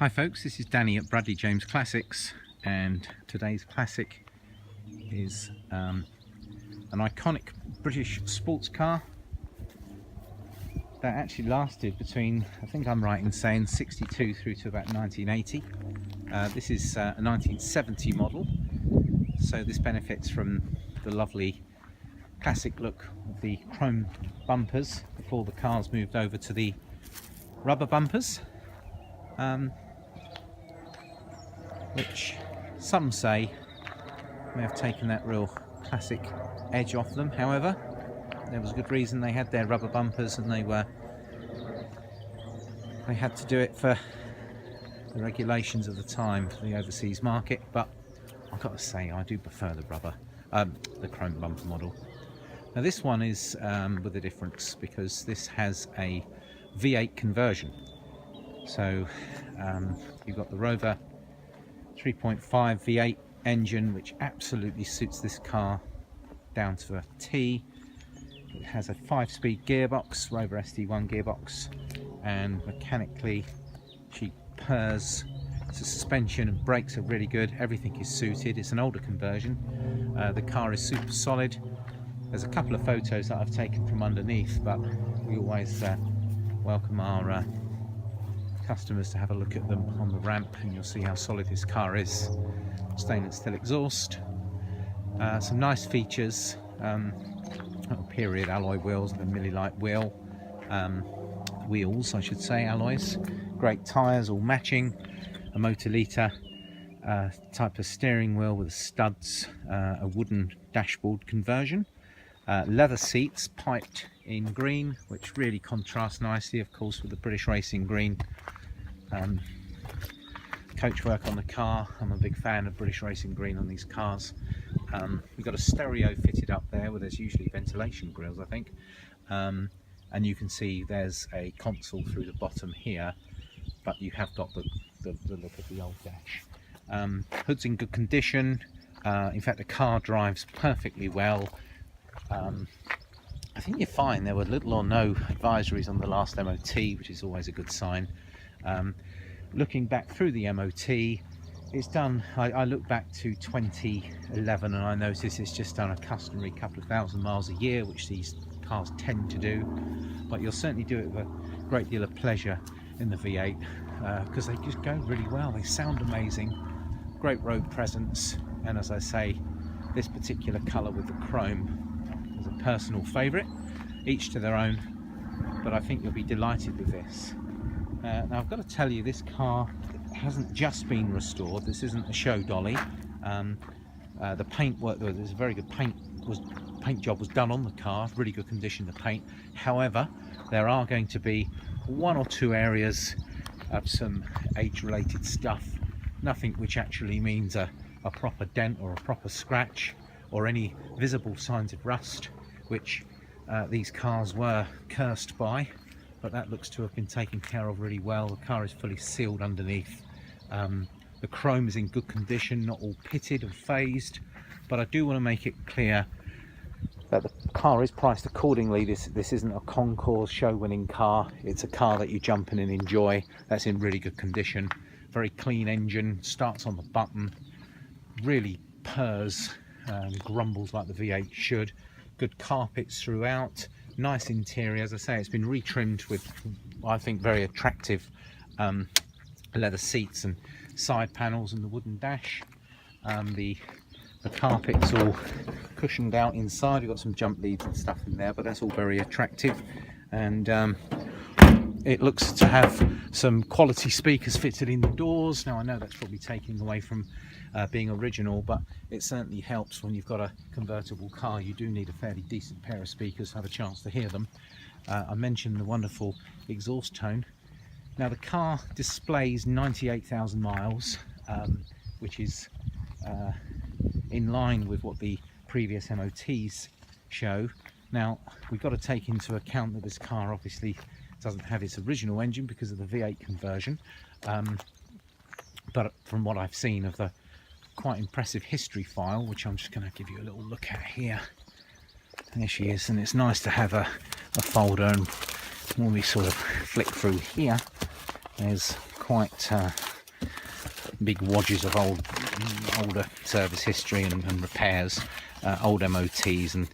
Hi folks, this is Danny at Bradley James Classics, and today's classic is an iconic British sports car that actually lasted between, I think I'm right in saying, 62 through to about 1980. This is a 1970 model, so this benefits from the lovely classic look of the chrome bumpers before the cars moved over to the rubber bumpers. Which some say may have taken that real classic edge off them. However, there was a good reason they had their rubber bumpers, and they had to do it for the regulations of the time for the overseas market. But I've got to say, I do prefer the chrome bumper model. Now this one is with a difference, because this has a V8 conversion. So you've got the Rover 3.5 V8 engine, which absolutely suits this car down to a T. It has a 5-speed gearbox, Rover SD1 gearbox, and mechanically she purrs. The suspension and brakes are really good. Everything is suited. It's an older conversion. The car is super solid. There's a couple of photos that I've taken from underneath, but we always welcome our customers to have a look at them on the ramp, and you'll see how solid this car is. Stainless steel exhaust, some nice features, period alloy wheels, the Millilite wheels I should say, alloys, great tyres all matching, a Motor-Liter type of steering wheel with studs, a wooden dashboard conversion, leather seats piped in green, which really contrasts nicely, of course, with the British racing green. Coachwork on the car, I'm a big fan of British racing green on these cars. We've got a stereo fitted up there where there's usually ventilation grills, I think, and you can see there's a console through the bottom here, but you have got the look of the old dash. Hood's in good condition. In fact, the car drives perfectly well. I think you're fine. There were little or no advisories on the last MOT, which is always a good sign. Looking back through the MOT, it's done, I look back to 2011 and I notice it's just done a customary couple of thousand miles a year, which these cars tend to do, but you'll certainly do it with a great deal of pleasure in the V8, because they just go really well. They sound amazing, great road presence, and as I say, this particular colour with the chrome is a personal favourite, each to their own, but I think you'll be delighted with this. Now I've got to tell you, this car hasn't just been restored. This isn't a show dolly. The paint work, there's a very good paint job was done on the car, really good condition, the paint. However, there are going to be one or two areas of some age-related stuff, nothing which actually means a proper dent or a proper scratch or any visible signs of rust, which these cars were cursed by. But that looks to have been taken care of really well. The car is fully sealed underneath. The chrome is in good condition, not all pitted and phased, but I do want to make it clear that the car is priced accordingly. This isn't a concours show-winning car. It's a car that you jump in and enjoy. That's in really good condition. Very clean engine, starts on the button, really purrs and grumbles like the V8 should. Good carpets throughout. Nice interior. As I say, it's been retrimmed with, I think, very attractive leather seats and side panels and the wooden dash. The carpet's all cushioned out inside. We've got some jump leads and stuff in there, but that's all very attractive. And it looks to have some quality speakers fitted in the doors. Now I know that's probably taking away from being original, but it certainly helps when you've got a convertible car. You do need a fairly decent pair of speakers to have a chance to hear them. I mentioned the wonderful exhaust tone. Now the car displays 98,000 miles, which is in line with what the previous MOTs show. Now we've got to take into account that this car obviously doesn't have its original engine because of the V8 conversion, but from what I've seen of the quite impressive history file, which I'm just going to give you a little look at here. There she is, and it's nice to have a folder, and when we sort of flick through here, there's quite big wadges of older service history and repairs, old MOTs, and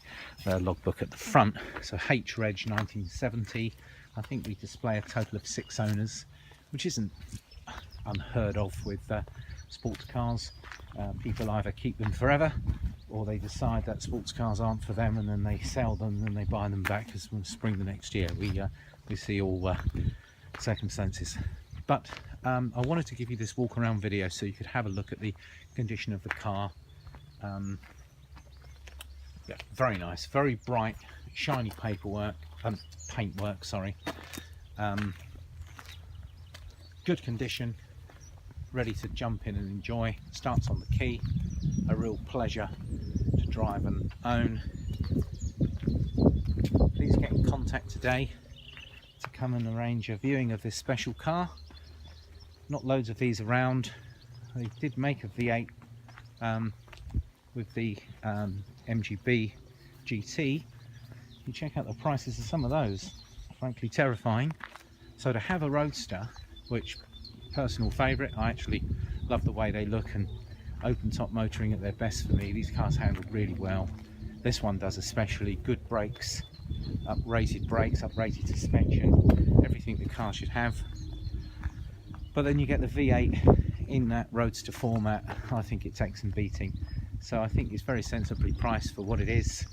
logbook at the front. So H-Reg 1970. I think we display a total of 6 owners, which isn't unheard of with sports cars. People either keep them forever, or they decide that sports cars aren't for them, and then they sell them and they buy them back as spring the next year. We see all circumstances. But I wanted to give you this walk around video so you could have a look at the condition of the car. Yeah, very nice, very bright, shiny paintwork, sorry. Good condition, ready to jump in and enjoy. Starts on the key, a real pleasure to drive and own. Please get in contact today to come and arrange a viewing of this special car. Not loads of these around. They did make a V8 with the MGB GT. You check out the prices of some of those, frankly terrifying. So to have a Roadster, which personal favourite, I actually love the way they look, and open top motoring at their best for me. These cars handle really well. This one does especially. Good brakes, uprated suspension, everything the car should have. But then you get the V8 in that Roadster format. I think it takes some beating. So I think it's very sensibly priced for what it is,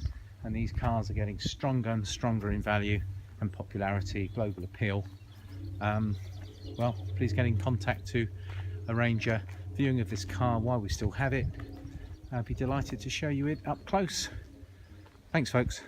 and these cars are getting stronger and stronger in value and popularity, global appeal. Well, please get in contact to arrange a viewing of this car while we still have it. I'd be delighted to show you it up close. Thanks folks.